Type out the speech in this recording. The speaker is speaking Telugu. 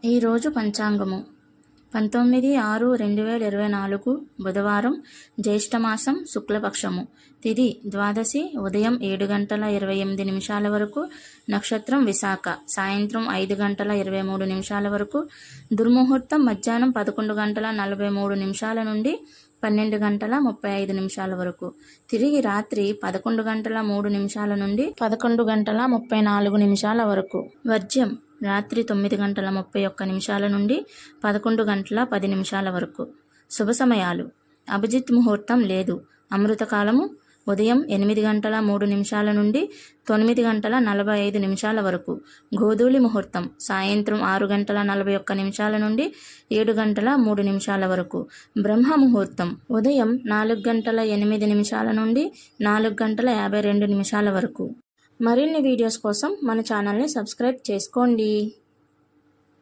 ఈరోజు పంచాంగము 19/6/2024 బుధవారం, జ్యేష్ఠమాసం, శుక్లపక్షము. తిథి ద్వాదశి, ఉదయం 7:28 వరకు. నక్షత్రం విశాఖ, సాయంత్రం 5:23 వరకు. దుర్ముహూర్తం మధ్యాహ్నం 11:43 నుండి 12:35 వరకు. తిరిగి రాత్రి 11:03 నుండి 11:34 వరకు. వర్జ్యం రాత్రి 9:31 నుండి 11:10 వరకు. శుభ సమయాలు: అభిజిత్ ముహూర్తం లేదు. అమృతకాలము ఉదయం 8:03 నుండి 9:45 వరకు. గోధూళి ముహూర్తం సాయంత్రం 6:41 నుండి 7:03 వరకు. బ్రహ్మ ముహూర్తం ఉదయం 4:08 నుండి 4:52 వరకు. మరిన్ని వీడియోస్ కోసం మన ఛానల్ని సబ్స్క్రైబ్ చేసుకోండి.